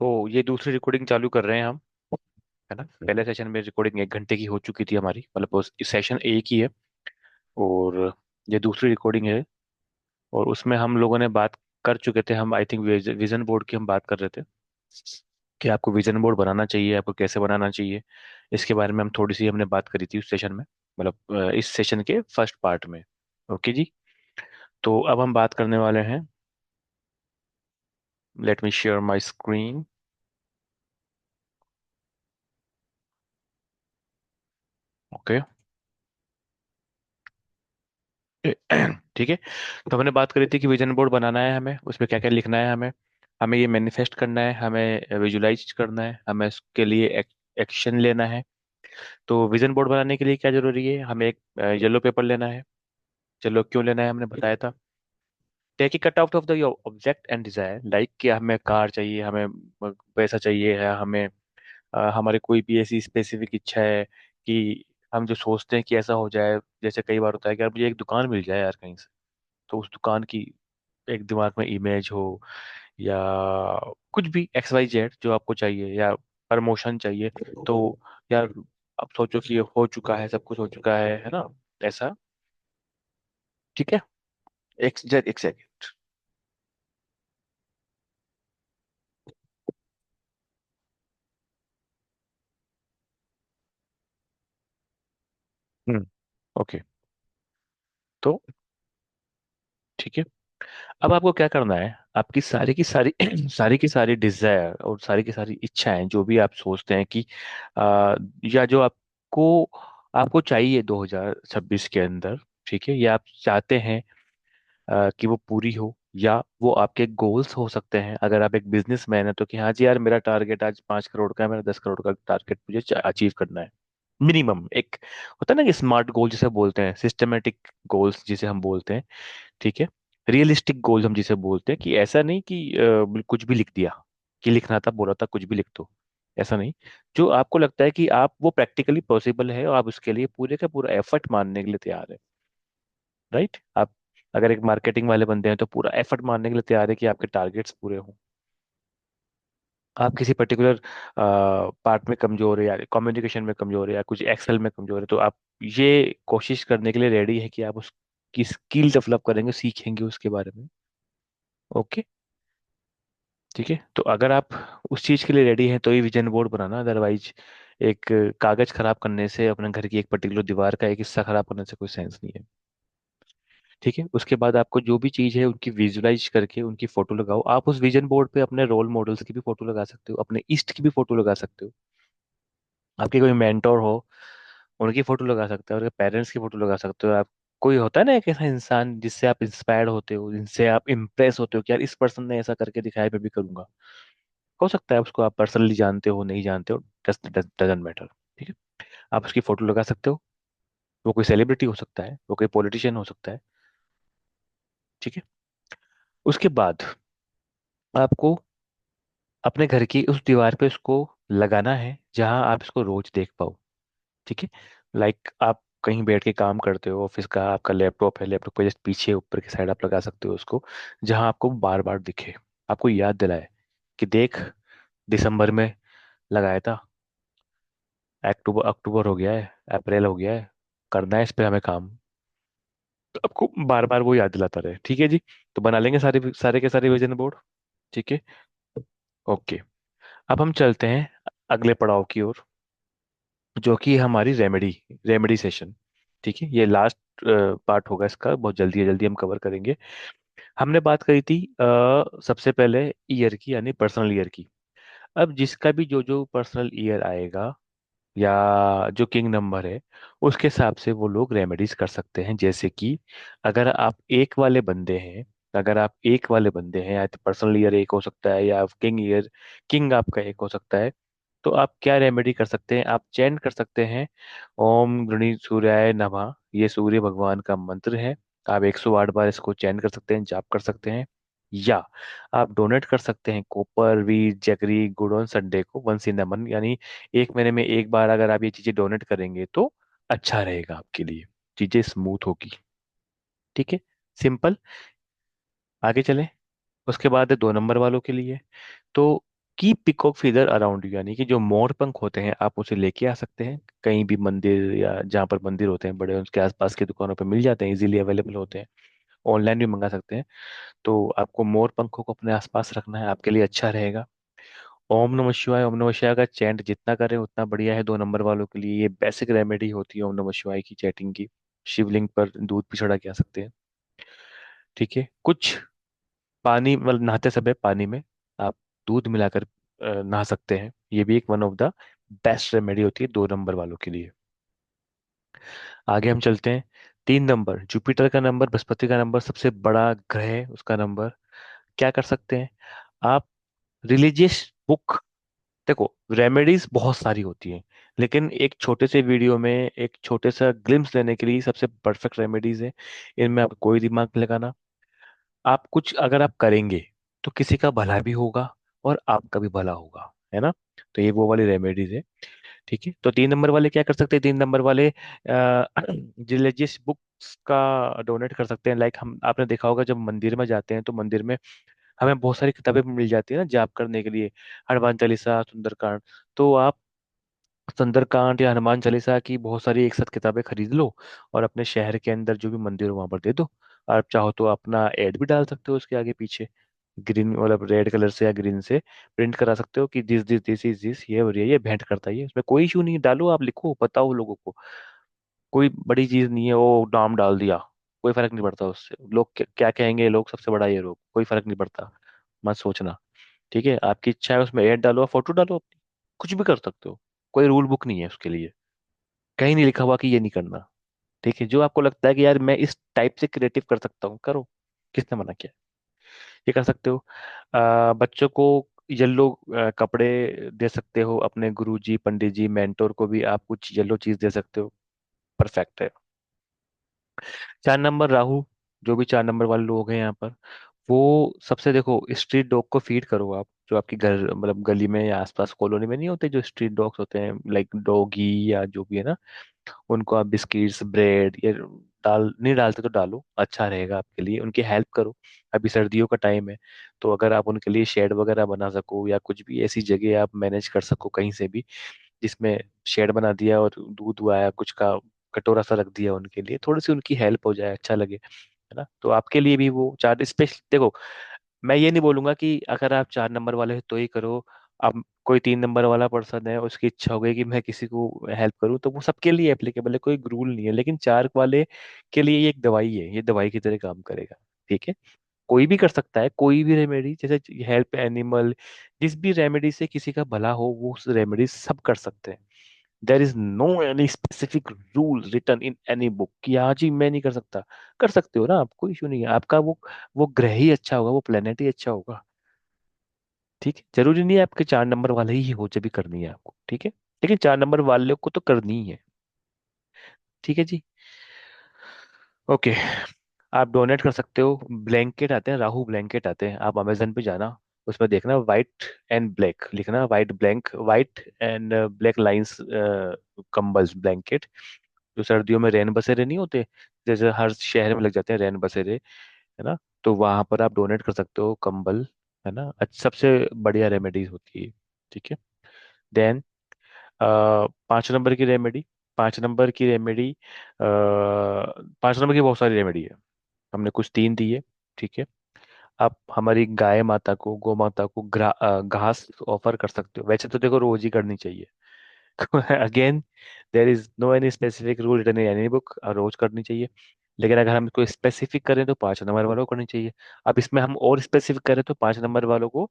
तो ये दूसरी रिकॉर्डिंग चालू कर रहे हैं हम, है ना। पहले सेशन में रिकॉर्डिंग 1 घंटे की हो चुकी थी हमारी, मतलब इस सेशन एक ही है। और ये दूसरी रिकॉर्डिंग है। और उसमें हम लोगों ने बात कर चुके थे, हम आई थिंक विजन बोर्ड की हम बात कर रहे थे कि आपको विजन बोर्ड बनाना चाहिए, आपको कैसे बनाना चाहिए। इसके बारे में हम थोड़ी सी हमने बात करी थी उस सेशन में, मतलब इस सेशन के फर्स्ट पार्ट में। ओके जी। तो अब हम बात करने वाले हैं। Let me share my screen. Okay. ठीक है। तो हमने बात करी थी कि विजन बोर्ड बनाना है हमें, उसमें क्या क्या लिखना है हमें। हमें ये मैनिफेस्ट करना है, हमें विजुलाइज करना है, हमें उसके लिए एक्शन लेना है। तो विजन बोर्ड बनाने के लिए क्या जरूरी है, हमें एक येलो पेपर लेना है। चलो क्यों लेना है हमने बताया था। Take a cut out of the object and desire, like कि हमें कार चाहिए, हमें पैसा चाहिए है, हमें हमारी कोई भी ऐसी स्पेसिफिक इच्छा है कि हम जो सोचते हैं कि ऐसा हो जाए। जैसे कई बार होता है कि यार मुझे एक दुकान मिल जाए यार कहीं से, तो उस दुकान की एक दिमाग में इमेज हो, या कुछ भी एक्स वाई जेड जो आपको चाहिए, या प्रमोशन चाहिए। तो यार अब सोचो कि ये हो चुका है, सब कुछ हो चुका है ना, ऐसा। ठीक है। एक सेकंड। हम्म। ओके। तो ठीक है। अब आपको क्या करना है, आपकी सारी की सारी सारी की सारी डिजायर और सारी की सारी इच्छाएं, जो भी आप सोचते हैं कि या जो आपको आपको चाहिए 2026 के अंदर, ठीक है, या आप चाहते हैं कि वो पूरी हो, या वो आपके गोल्स हो सकते हैं। अगर आप एक बिजनेसमैन है तो कि हाँ जी यार, मेरा टारगेट आज 5 करोड़ का है, मेरा 10 करोड़ का टारगेट मुझे अचीव करना है। मिनिमम एक होता है ना कि स्मार्ट गोल जिसे बोलते हैं, सिस्टमेटिक गोल्स जिसे हम बोलते हैं। ठीक है। रियलिस्टिक गोल्स हम जिसे बोलते हैं, कि ऐसा नहीं कि कुछ भी लिख दिया, कि लिखना था बोला था कुछ भी लिख दो, ऐसा नहीं। जो आपको लगता है कि आप वो प्रैक्टिकली पॉसिबल है और आप उसके लिए पूरे का पूरा एफर्ट मारने के लिए तैयार है। राइट। आप अगर एक मार्केटिंग वाले बंदे हैं तो पूरा एफर्ट मारने के लिए तैयार है कि आपके टारगेट्स पूरे हों। आप किसी पर्टिकुलर पार्ट में कमजोर है, या कम्युनिकेशन में कमजोर है, या कुछ एक्सेल में कमजोर है, तो आप ये कोशिश करने के लिए रेडी है कि आप उसकी स्किल डेवलप करेंगे, सीखेंगे उसके बारे में। ओके। ठीक है। तो अगर आप उस चीज के लिए रेडी हैं तो ही विजन बोर्ड बनाना, अदरवाइज एक कागज खराब करने से, अपने घर की एक पर्टिकुलर दीवार का एक हिस्सा खराब करने से कोई सेंस नहीं है। ठीक है। उसके बाद आपको जो भी चीज है उनकी विजुलाइज करके उनकी फोटो लगाओ। आप उस विजन बोर्ड पे अपने रोल मॉडल्स की भी फोटो लगा सकते हो, अपने इष्ट की भी फोटो लगा सकते हो। आपके कोई मेंटोर हो, उनकी फोटो लगा सकते हो, उनके पेरेंट्स की फोटो लगा सकते हो। आप कोई होता है ना एक ऐसा इंसान जिससे आप इंस्पायर्ड होते हो, जिनसे आप इम्प्रेस होते हो कि यार इस पर्सन ने ऐसा करके दिखाया, मैं भी करूंगा। हो सकता है उसको आप पर्सनली जानते हो, नहीं जानते हो, डजेंट मैटर। ठीक है। आप उसकी फोटो लगा सकते हो। वो कोई सेलिब्रिटी हो सकता है, वो कोई पॉलिटिशियन हो सकता है। ठीक है। उसके बाद आपको अपने घर की उस दीवार पे उसको लगाना है जहां आप इसको रोज देख पाओ। ठीक है। लाइक आप कहीं बैठ के काम करते हो, ऑफिस का आपका लैपटॉप है, लैपटॉप के जस्ट पीछे ऊपर की साइड आप लगा सकते हो उसको, जहां आपको बार बार दिखे, आपको याद दिलाए कि देख, दिसंबर में लगाया था, अक्टूबर अक्टूबर हो गया है, अप्रैल हो गया है, करना है इस पे हमें काम। तो आपको बार बार वो याद दिलाता रहे। ठीक है जी। तो बना लेंगे सारे सारे के सारे विजन बोर्ड। ठीक है। ओके। अब हम चलते हैं अगले पड़ाव की ओर, जो कि हमारी रेमेडी रेमेडी सेशन। ठीक है। ये लास्ट पार्ट होगा इसका, बहुत जल्दी जल्दी हम कवर करेंगे। हमने बात करी थी सबसे पहले ईयर की, यानी पर्सनल ईयर की। अब जिसका भी जो जो पर्सनल ईयर आएगा, या जो किंग नंबर है, उसके हिसाब से वो लोग रेमेडीज कर सकते हैं। जैसे कि अगर आप एक वाले बंदे हैं, अगर आप एक वाले बंदे हैं, या तो पर्सनल ईयर एक हो सकता है, या किंग ईयर, किंग आपका एक हो सकता है। तो आप क्या रेमेडी कर सकते हैं, आप चैंट कर सकते हैं ओम गृणी सूर्याय नमः। ये सूर्य भगवान का मंत्र है। आप 108 बार इसको चैंट कर सकते हैं, जाप कर सकते हैं। या आप डोनेट कर सकते हैं कॉपर, वीट, जगरी, गुड़ ऑन संडे को, वंस इन अ मंथ, यानी एक महीने में एक बार अगर आप ये चीजें डोनेट करेंगे तो अच्छा रहेगा आपके लिए, चीजें स्मूथ होगी। ठीक है। सिंपल। आगे चलें। उसके बाद है 2 नंबर वालों के लिए। तो की पिकॉक फीदर अराउंड यू, यानी कि जो मोर पंख होते हैं आप उसे लेके आ सकते हैं कहीं भी, मंदिर या जहाँ पर मंदिर होते हैं बड़े, उसके आसपास की दुकानों पर मिल जाते हैं, इजीली अवेलेबल होते हैं, ऑनलाइन भी मंगा सकते हैं। तो आपको मोर पंखों को अपने आसपास रखना है, आपके लिए अच्छा रहेगा। ओम नमः शिवाय, ओम नमः शिवाय का चैंट जितना करें उतना बढ़िया है 2 नंबर वालों के लिए, ये बेसिक रेमेडी होती है ओम नमः शिवाय की, चैटिंग की। शिवलिंग पर दूध भी चढ़ा के आ सकते हैं। ठीक है, कुछ पानी, मतलब नहाते समय पानी में आप दूध मिलाकर नहा सकते हैं, ये भी एक one of the best remedy होती है 2 नंबर वालों के लिए। आगे हम चलते हैं। 3 नंबर, जुपिटर का नंबर, बृहस्पति का नंबर, सबसे बड़ा ग्रह है उसका नंबर। क्या कर सकते हैं आप? रिलीजियस बुक, देखो रेमेडीज बहुत सारी होती हैं, लेकिन एक छोटे से वीडियो में एक छोटे सा ग्लिम्स लेने के लिए सबसे परफेक्ट रेमेडीज है। इनमें आप कोई दिमाग नहीं लगाना, आप कुछ अगर आप करेंगे तो किसी का भला भी होगा और आपका भी भला होगा, है ना? तो ये वो वाली रेमेडीज है। ठीक है, तो 3 नंबर वाले क्या कर सकते हैं? 3 नंबर वाले रिलीजियस बुक्स का डोनेट कर सकते हैं। लाइक हम, आपने देखा होगा जब मंदिर में जाते हैं तो मंदिर में हमें बहुत सारी किताबें मिल जाती है ना जाप करने के लिए, हनुमान चालीसा, सुंदरकांड। तो आप सुंदरकांड या हनुमान चालीसा की बहुत सारी एक साथ किताबें खरीद लो और अपने शहर के अंदर जो भी मंदिर हो वहां पर दे दो। आप चाहो तो अपना एड भी डाल सकते हो उसके आगे पीछे, ग्रीन, मतलब रेड कलर से या ग्रीन से प्रिंट करा सकते हो कि this this this is this, ये और ये भेंट करता है, ये उसमें कोई इशू नहीं है, डालो, आप लिखो, बताओ लोगों को, कोई बड़ी चीज नहीं है, वो नाम डाल दिया, कोई फर्क नहीं पड़ता उससे, लोग क्या कहेंगे, लोग सबसे बड़ा ये लोग, कोई फर्क नहीं पड़ता, मत सोचना। ठीक है, आपकी इच्छा है उसमें ऐड डालो, फोटो डालो अपनी, कुछ भी कर सकते हो, कोई रूल बुक नहीं है उसके लिए, कहीं नहीं लिखा हुआ कि ये नहीं करना। ठीक है, जो आपको लगता है कि यार मैं इस टाइप से क्रिएटिव कर सकता हूँ, करो, किसने मना किया? ये कर सकते हो। बच्चों को येलो कपड़े दे सकते हो, अपने गुरुजी, पंडित जी, मेंटोर को भी आप कुछ येलो चीज दे सकते हो, परफेक्ट है। 4 नंबर राहु, जो भी 4 नंबर वाले लोग हैं यहाँ पर, वो सबसे, देखो स्ट्रीट डॉग को फीड करो आप, जो आपकी घर, मतलब गली में या आसपास कॉलोनी में नहीं होते जो स्ट्रीट डॉग्स होते हैं, लाइक डॉगी या जो भी है ना, उनको आप बिस्किट्स, ब्रेड, ये डाल, नहीं डालते तो डालो, अच्छा रहेगा आपके लिए, उनकी हेल्प करो। अभी सर्दियों का टाइम है, तो अगर आप उनके लिए शेड वगैरह बना सको या कुछ भी ऐसी जगह आप मैनेज कर सको कहीं से भी, जिसमें शेड बना दिया और दूध आया कुछ का कटोरा सा रख दिया उनके लिए, थोड़ी सी उनकी हेल्प हो जाए, अच्छा लगे, है ना? तो आपके लिए भी वो चार स्पेशल, देखो मैं ये नहीं बोलूंगा कि अगर आप 4 नंबर वाले हो तो ही करो। अब कोई 3 नंबर वाला पर्सन है, उसकी इच्छा हो गई कि मैं किसी को हेल्प करूं, तो वो सबके लिए एप्लीकेबल है, कोई रूल नहीं है, लेकिन 4 वाले के लिए ये एक दवाई है, ये दवाई की तरह काम करेगा। ठीक है, कोई भी कर सकता है, कोई भी रेमेडी, जैसे हेल्प एनिमल, जिस भी रेमेडी से किसी का भला हो वो उस रेमेडी सब कर सकते हैं। There is no any specific rule written in any book कि हाँ जी मैं नहीं कर सकता, कर सकते हो ना आप, कोई इशू नहीं है, आपका वो ग्रह ही अच्छा होगा, वो प्लेनेट ही अच्छा होगा। ठीक है, जरूरी नहीं है आपके 4 नंबर वाले ही हो जब भी करनी है आपको, ठीक है, लेकिन 4 नंबर वाले को तो करनी ही है। ठीक है जी, ओके। आप डोनेट कर सकते हो, ब्लैंकेट आते हैं, राहु ब्लैंकेट आते हैं, आप अमेजन पे जाना, उसमें देखना वाइट एंड ब्लैक लिखना, white blank, white and black lines, कंबल्स, ब्लैंकेट, जो सर्दियों में रैन बसेरे नहीं होते, जैसे हर शहर में लग जाते हैं रैन बसेरे, है ना? तो वहां पर आप डोनेट कर सकते हो कंबल, है ना? सबसे बढ़िया रेमेडीज होती है। ठीक है, देन 5 नंबर की रेमेडी, 5 नंबर की रेमेडी, 5 नंबर की बहुत सारी रेमेडी है, हमने कुछ 3 दी है। ठीक है, आप हमारी गाय माता को, गौ माता को घास ऑफर कर सकते हो, वैसे तो देखो रोज ही करनी चाहिए। Again, there is no any specific rule written in any book, रोज करनी चाहिए, लेकिन अगर हम इसको स्पेसिफिक करें तो 5 नंबर वालों को करनी चाहिए। अब इसमें हम और स्पेसिफिक करें तो 5 नंबर वालों को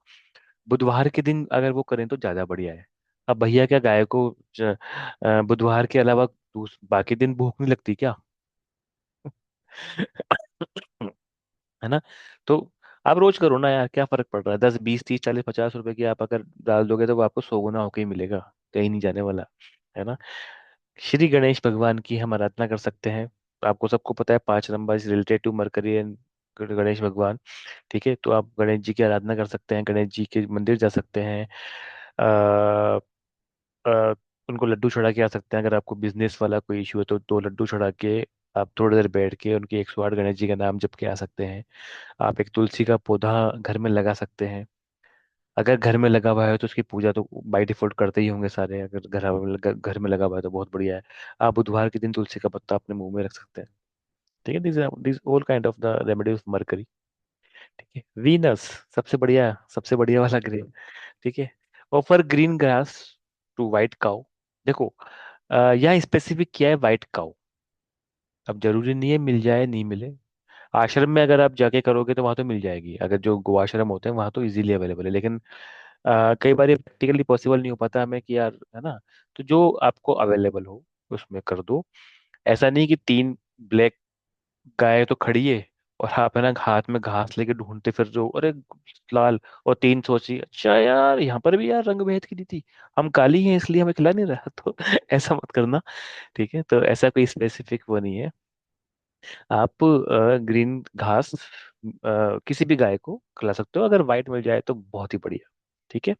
बुधवार के दिन अगर वो करें तो ज्यादा बढ़िया है। अब भैया क्या गाय को बुधवार के अलावा बाकी दिन भूख नहीं लगती क्या? है ना? तो आप रोज करो ना यार, क्या फर्क पड़ रहा है, 10 20 30 40 50 रुपए की आप अगर डाल दोगे तो वो आपको 100 गुना होके ही मिलेगा, कहीं नहीं जाने वाला, है ना? श्री गणेश भगवान की हम आराधना कर सकते हैं, आपको सबको पता है 5 number is related to Mercury and Ganesh भगवान। ठीक है, तो आप गणेश जी की आराधना कर सकते हैं, गणेश जी के मंदिर जा सकते हैं, आ, आ, उनको लड्डू चढ़ा के आ सकते हैं, अगर आपको बिजनेस वाला कोई इशू है तो 2 लड्डू चढ़ा के आप थोड़ी देर बैठ के उनके 108 गणेश जी का नाम जप के आ सकते हैं। आप एक तुलसी का पौधा घर में लगा सकते हैं, अगर घर में लगा हुआ है तो उसकी पूजा तो बाय डिफॉल्ट करते ही होंगे सारे, अगर घर में लगा हुआ है तो बहुत बढ़िया है। आप बुधवार के दिन तुलसी का पत्ता अपने मुंह में रख सकते हैं। ठीक है, this all kind of the remedy of Mercury. ठीक है, वीनस, सबसे बढ़िया वाला ग्रह। ठीक है, offer green grass to white cow. देखो, यहाँ स्पेसिफिक किया है वाइट काउ। अब जरूरी नहीं है मिल जाए नहीं मिले। आश्रम में अगर आप जाके करोगे तो वहां तो मिल जाएगी, अगर जो गो आश्रम होते हैं वहां तो इजीली अवेलेबल है, लेकिन कई बार ये प्रैक्टिकली पॉसिबल नहीं हो पाता हमें कि यार, है ना। तो जो आपको अवेलेबल हो उसमें कर दो। ऐसा नहीं कि तीन ब्लैक गाय तो खड़ी है और आप है ना हाथ में घास लेके ढूंढते फिर रहे हो, अरे लाल, और तीन सोची अच्छा यार यहाँ पर भी यार रंग भेद की दी थी, हम काली हैं इसलिए हमें खिला नहीं रहा तो ऐसा मत करना। ठीक है, तो ऐसा कोई स्पेसिफिक वो नहीं है। आप ग्रीन घास किसी भी गाय को खिला सकते हो, अगर वाइट मिल जाए तो बहुत ही बढ़िया। ठीक है,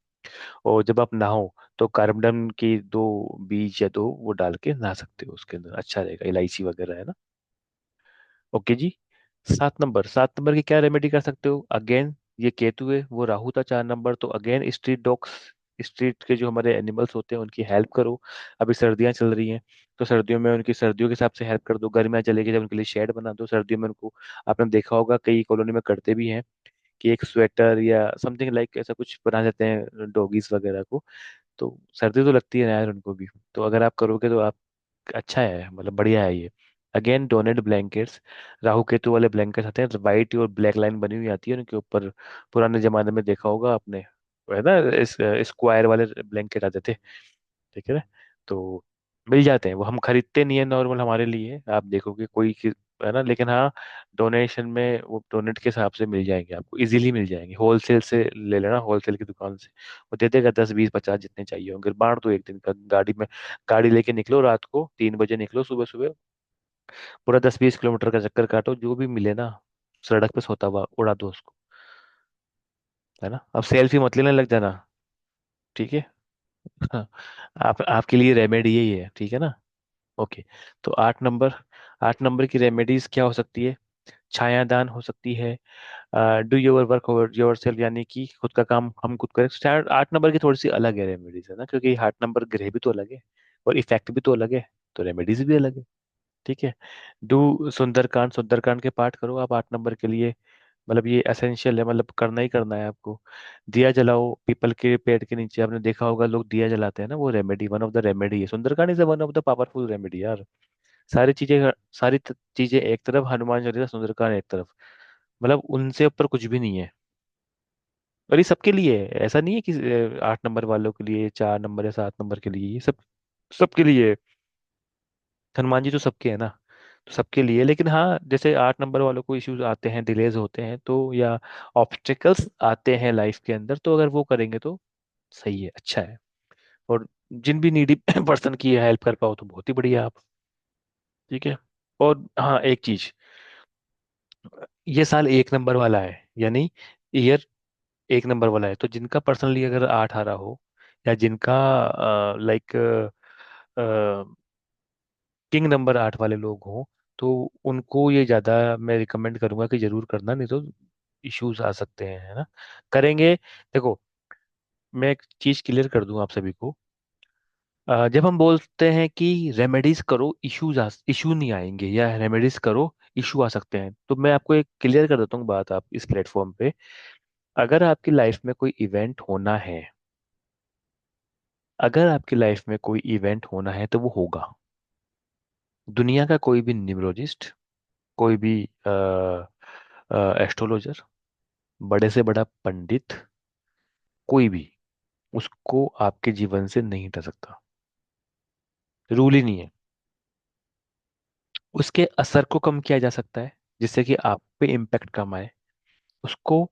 और जब आप नहाओ तो कार्बडम की दो बीज या दो वो डाल के नहा सकते हो, उसके अंदर अच्छा रहेगा, इलायची वगैरह है ना। ओके जी। 7 नंबर की क्या रेमेडी कर सकते हो? अगेन ये केतु है, वो राहु था 4 नंबर, तो अगेन स्ट्रीट डॉग्स, स्ट्रीट के जो हमारे एनिमल्स होते हैं उनकी हेल्प करो। अभी सर्दियां चल रही हैं, तो सर्दियों में उनकी सर्दियों के हिसाब से हेल्प कर दो, गर्मियां चलेगी जब उनके लिए शेड बना दो सर्दियों में उनको। आपने देखा होगा कई कॉलोनी में करते भी हैं कि एक स्वेटर या समथिंग लाइक ऐसा कुछ बना देते हैं डॉगीज वगैरह को। तो सर्दी तो लगती है ना यार उनको भी, तो अगर आप करोगे तो आप, अच्छा है, मतलब बढ़िया है ये। Again donate blankets, Rahu Ketu वाले ब्लैंकेट्स आते हैं, वाइट और ब्लैक लाइन बनी हुई आती है उनके ऊपर। पुराने जमाने में देखा होगा आपने, वो है ना, इस स्क्वायर वाले ब्लैंकेट आते थे। ठीक है ना, तो मिल जाते हैं वो, हम खरीदते नहीं है नॉर्मल हमारे लिए, आप देखोगे है ना, लेकिन हाँ डोनेशन में वो डोनेट के हिसाब से मिल जाएंगे आपको, इजीली मिल जाएंगे, होलसेल से ले लेना, होलसेल की दुकान से। वो दे देगा 10 20 50 जितने चाहिए होंगे, बांट दो एक दिन का गाड़ी में। गाड़ी लेके निकलो, रात को 3 बजे निकलो, सुबह सुबह पूरा 10 20 किलोमीटर का चक्कर काटो, जो भी मिले ना सड़क पे सोता हुआ उड़ा दो उसको। है ना, अब सेल्फी मत लेने लग जाना। ठीक है। हाँ, आप आपके लिए रेमेडी यही है, ठीक है ना। ओके, तो 8 नंबर, 8 नंबर की रेमेडीज क्या हो सकती है? छायादान हो सकती है, do your work over your self, यानी कि खुद का काम हम खुद करें। शायद 8 नंबर की थोड़ी सी अलग है रेमेडीज, है ना, क्योंकि 8 नंबर ग्रह भी तो अलग है और इफेक्ट भी तो अलग है, तो रेमेडीज भी अलग है। ठीक है, डू सुंदरकांड, सुंदरकांड के पाठ करो आप 8 नंबर के लिए, मतलब ये एसेंशियल है, मतलब करना ही करना है आपको। दिया जलाओ पीपल के पेड़ के नीचे, आपने देखा होगा लोग दिया जलाते हैं ना, वो remedy, one of the remedy है, Sunderkand is one of the powerful remedy यार। सारी चीजें, चीजें एक तरफ, हनुमान चालीसा सुंदरकांड एक तरफ, मतलब उनसे ऊपर कुछ भी नहीं है। और ये सबके लिए है, ऐसा नहीं है कि 8 नंबर वालों के लिए, 4 नंबर या 7 नंबर के लिए, ये सब सबके लिए है। हनुमान जी तो सबके है ना, तो सबके लिए। लेकिन हाँ, जैसे 8 नंबर वालों को इश्यूज आते हैं, डिलेज होते हैं तो, या ऑब्स्टिकल्स आते हैं लाइफ के अंदर, तो अगर वो करेंगे तो सही है, अच्छा है। और जिन भी नीडी पर्सन की हेल्प कर पाओ तो बहुत ही बढ़िया आप। ठीक है, और हाँ एक चीज, ये साल 1 नंबर वाला है, यानी ईयर 1 नंबर वाला है, तो जिनका पर्सनली अगर 8 आ रहा हो, या जिनका लाइक किंग नंबर 8 वाले लोग हों, तो उनको ये ज्यादा मैं रिकमेंड करूंगा कि जरूर करना, नहीं तो इश्यूज आ सकते हैं, है ना। करेंगे, देखो मैं एक चीज क्लियर कर दूं आप सभी को, जब हम बोलते हैं कि रेमेडीज करो इशू नहीं आएंगे, या रेमेडीज करो इशू आ सकते हैं, तो मैं आपको एक क्लियर कर देता हूँ बात, आप इस प्लेटफॉर्म पे, अगर आपकी लाइफ में कोई इवेंट होना है, अगर आपकी लाइफ में कोई इवेंट होना है तो वो होगा। दुनिया का कोई भी न्यूमरोलॉजिस्ट, कोई भी एस्ट्रोलॉजर, बड़े से बड़ा पंडित, कोई भी उसको आपके जीवन से नहीं हटा सकता, रूल ही नहीं है। उसके असर को कम किया जा सकता है, जिससे कि आप पे इम्पैक्ट कम आए। उसको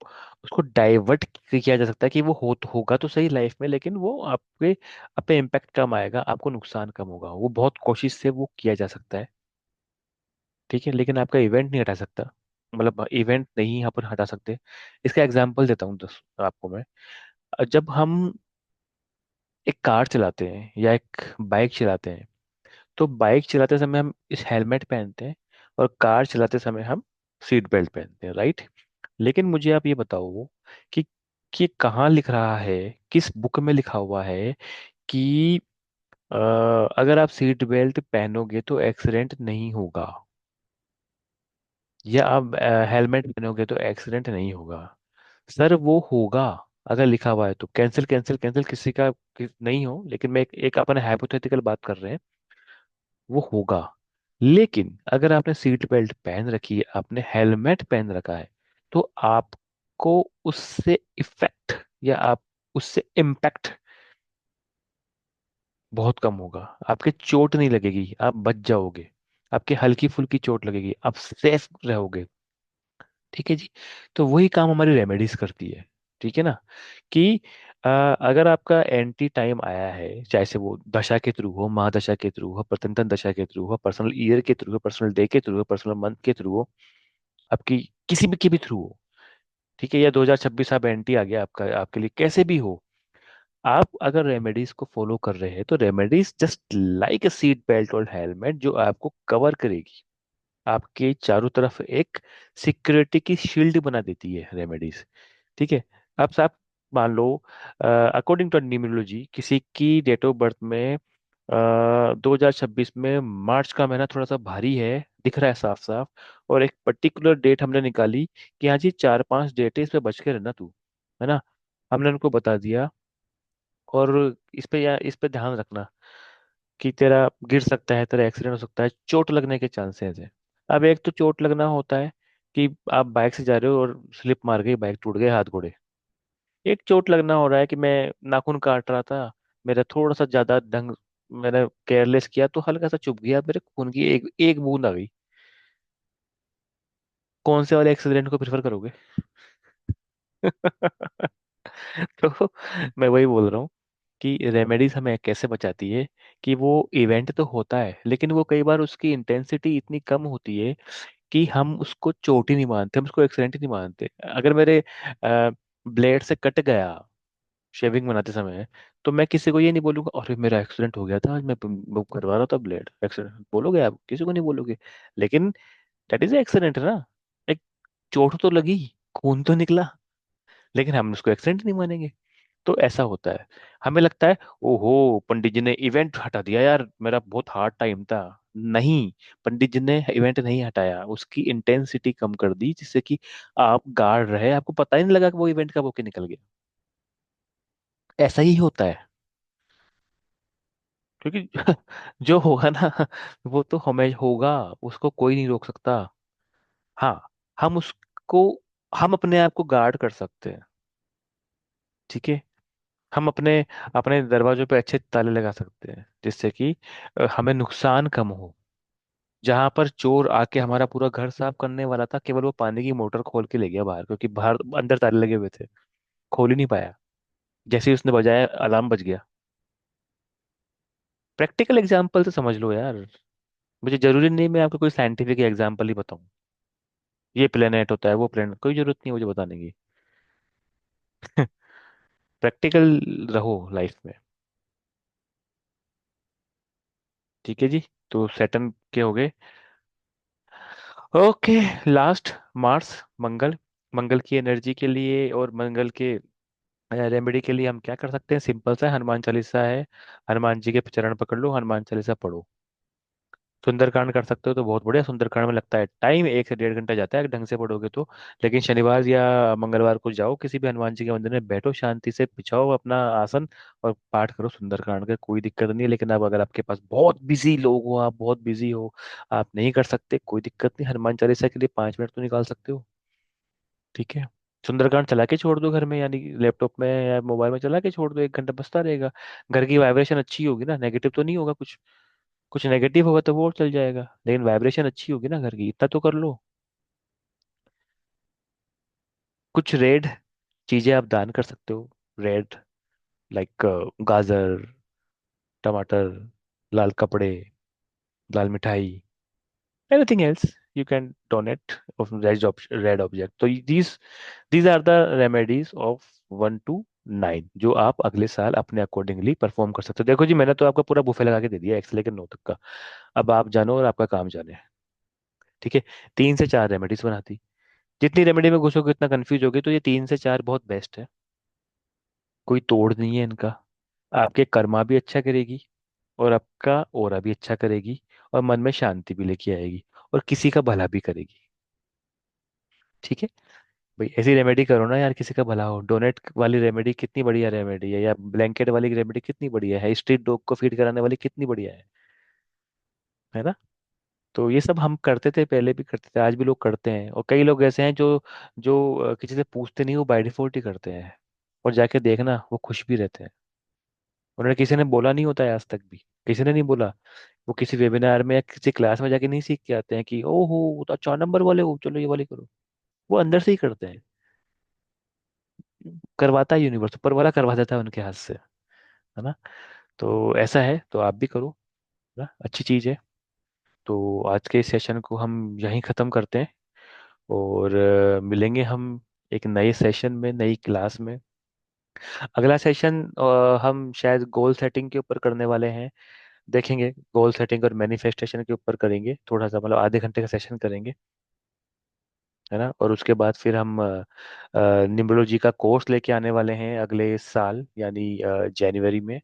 उसको डाइवर्ट किया जा सकता है कि वो तो होगा तो सही लाइफ में, लेकिन वो आपके, आप पे इम्पैक्ट कम आएगा, आपको नुकसान कम होगा, वो बहुत कोशिश से वो किया जा सकता है। ठीक है, लेकिन आपका इवेंट नहीं हटा सकता, मतलब इवेंट नहीं यहाँ पर हटा सकते। इसका एग्जांपल देता हूँ आपको मैं। जब हम एक कार चलाते हैं या एक बाइक चलाते हैं, तो बाइक चलाते समय हम इस हेलमेट पहनते हैं, और कार चलाते समय हम सीट बेल्ट पहनते हैं, राइट। लेकिन मुझे आप ये बताओ कि कि कहाँ लिख रहा है, किस बुक में लिखा हुआ है कि अ, अगर आप सीट बेल्ट पहनोगे तो एक्सीडेंट नहीं होगा, या आप हेलमेट पहनोगे तो एक्सीडेंट नहीं होगा? सर वो होगा। अगर लिखा हुआ है तो कैंसिल कैंसिल कैंसिल, किसी का नहीं हो, लेकिन मैं एक अपन हाइपोथेटिकल बात कर रहे हैं, वो होगा। लेकिन अगर आपने सीट बेल्ट पहन रखी है, आपने हेलमेट पहन रखा है, तो आपको उससे इफेक्ट, या आप उससे इम्पैक्ट बहुत कम होगा। आपके चोट नहीं लगेगी, आप बच जाओगे। आपके हल्की फुल्की चोट लगेगी, आप सेफ रहोगे। ठीक है जी। तो वही काम हमारी रेमेडीज करती है। ठीक है ना? कि अगर आपका एंटी टाइम आया है, चाहे से वो दशा के थ्रू हो, महादशा के थ्रू हो, प्रत्यंतन दशा के थ्रू हो, पर्सनल ईयर के थ्रू हो, पर्सनल डे के थ्रू हो, पर्सनल मंथ के थ्रू हो, आपकी किसी भी के भी थ्रू हो, ठीक है, या 2026 आप एंटी आ गया आपका, आपके लिए कैसे भी हो, आप अगर रेमेडीज को फॉलो कर रहे हैं तो रेमेडीज जस्ट लाइक अ सीट बेल्ट और हेलमेट जो आपको कवर करेगी, आपके चारों तरफ एक सिक्योरिटी की शील्ड बना देती है रेमेडीज। ठीक है। अब साहब, मान लो अकॉर्डिंग टू न्यूमरोलॉजी किसी की डेट ऑफ बर्थ में 2026 में मार्च का महीना थोड़ा सा भारी है, दिख रहा है साफ साफ, और एक पर्टिकुलर डेट हमने निकाली कि हाँ जी 4-5 डेट है, इस पे बच के रहना तू, है ना? हमने उनको बता दिया। और इस पे, या इस पे ध्यान रखना कि तेरा गिर सकता है, तेरा एक्सीडेंट हो सकता है, चोट लगने के चांसेस है। अब एक तो चोट लगना होता है कि आप बाइक से जा रहे हो और स्लिप मार गई, बाइक टूट गए, हाथ घोड़े। एक चोट लगना हो रहा है कि मैं नाखून काट रहा था, मेरा थोड़ा सा ज्यादा ढंग, मैंने केयरलेस किया तो हल्का सा चुभ गया, मेरे खून की एक एक बूंद आ गई। कौन से वाले एक्सीडेंट को प्रेफर करोगे? तो मैं वही बोल रहा हूँ कि रेमेडीज हमें कैसे बचाती है, कि वो इवेंट तो होता है, लेकिन वो कई बार उसकी इंटेंसिटी इतनी कम होती है कि हम उसको चोट ही नहीं मानते, हम उसको एक्सीडेंट ही नहीं मानते। अगर मेरे ब्लेड से कट गया शेविंग बनाते समय, तो मैं किसी को ये नहीं बोलूंगा अरे मेरा एक्सीडेंट हो गया था आज, मैं बुक करवा रहा था ब्लेड, एक्सीडेंट बोलोगे आप, किसी को नहीं बोलोगे। लेकिन दैट इज एक्सीडेंट ना, एक चोट तो लगी, खून तो निकला, लेकिन हम उसको एक्सीडेंट नहीं मानेंगे। तो ऐसा होता है। हमें लगता है ओहो पंडित जी ने इवेंट हटा दिया यार, मेरा बहुत हार्ड टाइम था। नहीं, पंडित जी ने इवेंट नहीं हटाया, उसकी इंटेंसिटी कम कर दी, जिससे कि आप गार्ड रहे, आपको पता ही नहीं लगा कि वो इवेंट कब होके निकल गया। ऐसा ही होता है। क्योंकि जो होगा ना, वो तो हमें होगा, उसको कोई नहीं रोक सकता। हाँ, हम उसको, हम अपने आप को गार्ड कर सकते हैं। ठीक है। हम अपने अपने दरवाजों पे अच्छे ताले लगा सकते हैं, जिससे कि हमें नुकसान कम हो। जहां पर चोर आके हमारा पूरा घर साफ करने वाला था, केवल वो पानी की मोटर खोल के ले गया बाहर, क्योंकि बाहर अंदर ताले लगे हुए थे, खोल ही नहीं पाया। जैसे ही उसने बजाया, अलार्म बज गया। प्रैक्टिकल एग्जाम्पल तो समझ लो यार। मुझे जरूरी नहीं मैं आपको कोई साइंटिफिक एग्जाम्पल ही बताऊं, ये प्लेनेट होता है, वो प्लेनेट, कोई जरूरत नहीं है मुझे बताने की। प्रैक्टिकल रहो लाइफ में। ठीक है जी। तो सैटर्न के हो गए। ओके। लास्ट, मार्स, मंगल। मंगल की एनर्जी के लिए और मंगल के रेमेडी के लिए हम क्या कर सकते हैं? सिंपल सा है, हनुमान चालीसा है, हनुमान जी के चरण पकड़ लो, हनुमान चालीसा पढ़ो। सुंदरकांड कर सकते हो तो बहुत बढ़िया, सुंदरकांड में लगता है टाइम 1 से 1.5 घंटा जाता है ढंग से पढ़ोगे तो। लेकिन शनिवार या मंगलवार को जाओ किसी भी हनुमान जी के मंदिर में, बैठो शांति से, बिछाओ अपना आसन और पाठ करो सुंदरकांड का, कोई दिक्कत नहीं है। लेकिन अब अगर आपके पास बहुत बिजी लोग हो, आप बहुत बिजी हो, आप नहीं कर सकते, कोई दिक्कत नहीं, हनुमान चालीसा के लिए 5 मिनट तो निकाल सकते हो। ठीक है। सुंदरकांड चला के छोड़ दो घर में, यानी लैपटॉप में या मोबाइल में चला के छोड़ दो, 1 घंटा बजता रहेगा। घर की वाइब्रेशन अच्छी होगी ना, नेगेटिव तो नहीं होगा कुछ। कुछ नेगेटिव होगा तो वो चल जाएगा, लेकिन वाइब्रेशन अच्छी होगी ना घर की, इतना तो कर लो। कुछ रेड चीजें आप दान कर सकते हो। रेड, लाइक गाजर, टमाटर, लाल कपड़े, लाल मिठाई, anything else you can donate of red object. तो these are the remedies of 1 to 9 जो आप अगले साल अपने अकॉर्डिंगली परफॉर्म कर सकते हो। देखो जी, मैंने तो आपका पूरा बुफे लगा के दे दिया, X से लेकर 9 तक का। अब आप जानो और आपका काम जाने। ठीक है। 3 से 4 रेमेडीज बनाती, जितनी रेमेडी में घुसोगे उतना कंफ्यूज होगे, तो ये 3 से 4 बहुत बेस्ट है। कोई तोड़ नहीं है इनका। आपके कर्मा भी अच्छा करेगी, और आपका ओरा भी अच्छा करेगी, और मन में शांति भी लेके आएगी, और किसी का भला भी करेगी। ठीक है। भाई ऐसी रेमेडी करो ना यार, किसी का भला हो। डोनेट वाली रेमेडी कितनी बढ़िया रेमेडी है, या ब्लैंकेट वाली रेमेडी कितनी बढ़िया है, स्ट्रीट डॉग को फीड कराने वाली कितनी बढ़िया है ना। तो ये सब हम करते थे, पहले भी करते थे, आज भी लोग करते हैं। और कई लोग ऐसे हैं जो जो किसी से पूछते नहीं, वो बाय डिफॉल्ट ही करते हैं। और जाके देखना, वो खुश भी रहते हैं। उन्होंने किसी ने बोला नहीं होता है आज तक भी, किसी ने नहीं बोला। वो किसी वेबिनार में या किसी क्लास में जाके नहीं सीख के आते हैं कि ओहो वो तो 4 नंबर वाले हो, चलो ये वाले करो। वो अंदर से ही करते हैं। करवाता है यूनिवर्स, ऊपर वाला करवा देता है उनके हाथ से, है ना। तो ऐसा है, तो आप भी करो, है ना, अच्छी चीज है। तो आज के सेशन को हम यहीं ख़त्म करते हैं, और मिलेंगे हम एक नए सेशन में, नई क्लास में। अगला सेशन हम शायद गोल सेटिंग के ऊपर करने वाले हैं। देखेंगे, गोल सेटिंग और मैनिफेस्टेशन के ऊपर करेंगे थोड़ा सा, मतलब आधे घंटे का सेशन करेंगे, है ना। और उसके बाद फिर हम निम्बोलॉजी का कोर्स लेके आने वाले हैं अगले साल, यानी जनवरी में,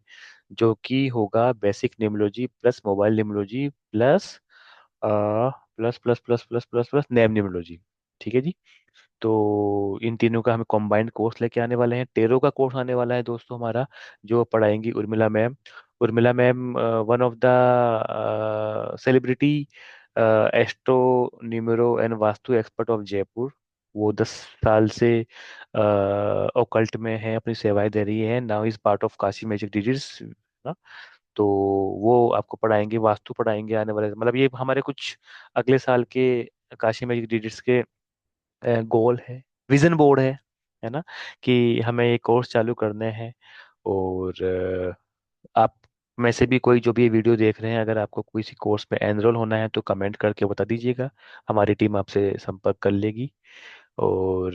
जो कि होगा basic numerology plus mobile numerology plus plus name numerology. ठीक है जी। तो इन तीनों का हम कॉम्बाइंड कोर्स लेके आने वाले हैं। टेरो का कोर्स आने वाला है दोस्तों हमारा, जो पढ़ाएंगी Urmila ma'am. Urmila ma'am one of the celebrity astro numero and vastu expert of Jaipur. वो 10 साल से ओकल्ट में है, अपनी सेवाएं दे रही है। Now is part of Kashi magic digits ना। तो वो आपको पढ़ाएंगे, वास्तु पढ़ाएंगे आने वाले, मतलब ये हमारे कुछ अगले साल के काशी मैजिक डिजिट्स के गोल है, विजन बोर्ड है ना, कि हमें ये कोर्स चालू करने हैं। और आप में से भी कोई जो भी ये वीडियो देख रहे हैं, अगर आपको किसी कोर्स में एनरोल होना है तो कमेंट करके बता दीजिएगा, हमारी टीम आपसे संपर्क कर लेगी। और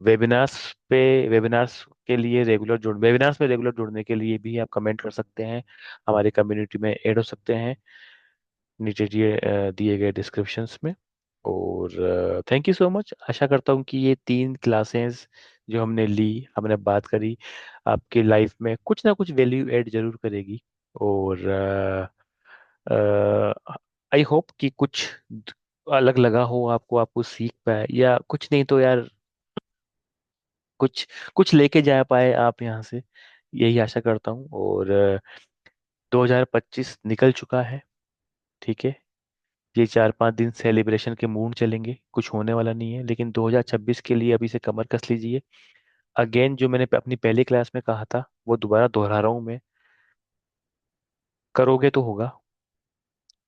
वेबिनार्स पे वेबिनार्स के लिए रेगुलर जुड़ वेबिनार्स में रेगुलर जुड़ने के लिए भी आप कमेंट कर सकते हैं, हमारी कम्युनिटी में ऐड हो सकते हैं, नीचे दिए गए डिस्क्रिप्शंस में। और थैंक यू सो मच। आशा करता हूँ कि ये 3 क्लासेस जो हमने ली, हमने बात करी, आपकी लाइफ में कुछ ना कुछ वैल्यू ऐड जरूर करेगी। और आई होप कि कुछ अलग लगा हो आपको, आपको सीख पाए, या कुछ नहीं तो यार कुछ कुछ लेके जा पाए आप यहाँ से, यही आशा करता हूँ। और 2025 निकल चुका है, ठीक है। ये 4-5 दिन सेलिब्रेशन के मूड चलेंगे, कुछ होने वाला नहीं है, लेकिन 2026 के लिए अभी से कमर कस लीजिए। अगेन जो मैंने अपनी पहली क्लास में कहा था, वो दोबारा दोहरा रहा हूँ मैं। करोगे तो होगा,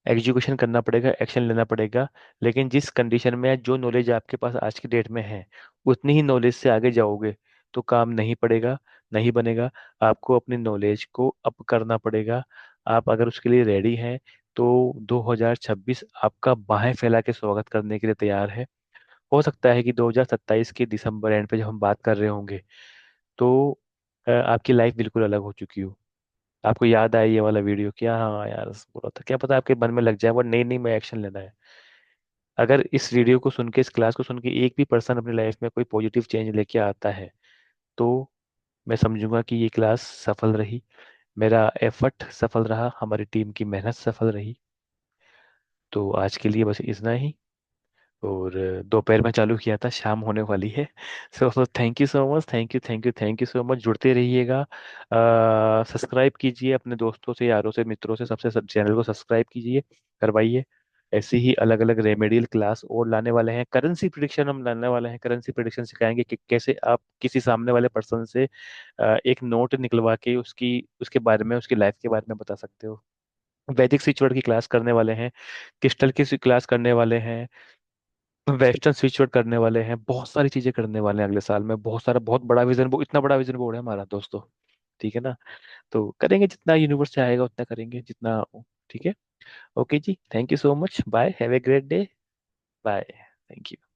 एग्जीक्यूशन करना पड़ेगा, एक्शन लेना पड़ेगा। लेकिन जिस कंडीशन में है, जो नॉलेज आपके पास आज की डेट में है, उतनी ही नॉलेज से आगे जाओगे तो काम नहीं पड़ेगा, नहीं बनेगा। आपको अपनी नॉलेज को अप करना पड़ेगा। आप अगर उसके लिए रेडी हैं, तो 2026 आपका बाहें फैला के स्वागत करने के लिए तैयार है। हो सकता है कि 2027 के दिसंबर एंड पे जब हम बात कर रहे होंगे, तो आपकी लाइफ बिल्कुल अलग हो चुकी हो। आपको याद आए ये वाला वीडियो, क्या हाँ यार बोला था, क्या पता आपके मन में लग जाए वो, नहीं नहीं मैं एक्शन लेना है। अगर इस वीडियो को सुन के, इस क्लास को सुन के एक भी पर्सन अपनी लाइफ में कोई पॉजिटिव चेंज लेके आता है, तो मैं समझूंगा कि ये क्लास सफल रही, मेरा एफर्ट सफल रहा, हमारी टीम की मेहनत सफल रही। तो आज के लिए बस इतना ही। और दोपहर में चालू किया था, शाम होने वाली है। So thank you so much, thank you thank you thank you so much. जुड़ते रहिएगा, सब्सक्राइब कीजिए अपने दोस्तों से, यारों से, मित्रों से, सबसे सब चैनल को सब्सक्राइब कीजिए, करवाइए। ऐसे ही अलग अलग रेमेडियल क्लास और लाने वाले हैं। करेंसी प्रिडिक्शन हम लाने वाले हैं, करेंसी प्रिडिक्शन सिखाएंगे कि कैसे आप किसी सामने वाले पर्सन से एक नोट निकलवा के उसकी उसके बारे में, उसकी लाइफ के बारे में बता सकते हो। वैदिक स्विच वर्ड की क्लास करने वाले हैं, क्रिस्टल की क्लास करने वाले हैं, वेस्टर्न स्विच वर्ड करने वाले हैं, बहुत सारी चीजें करने वाले हैं अगले साल में। बहुत सारा, बहुत बड़ा विजन बोर्ड, इतना बड़ा विजन बोर्ड है हमारा दोस्तों। ठीक है ना। तो करेंगे, जितना यूनिवर्स से आएगा उतना करेंगे, जितना। ठीक है। ओके जी, thank you so much, bye, have a great day. Bye. Thank you.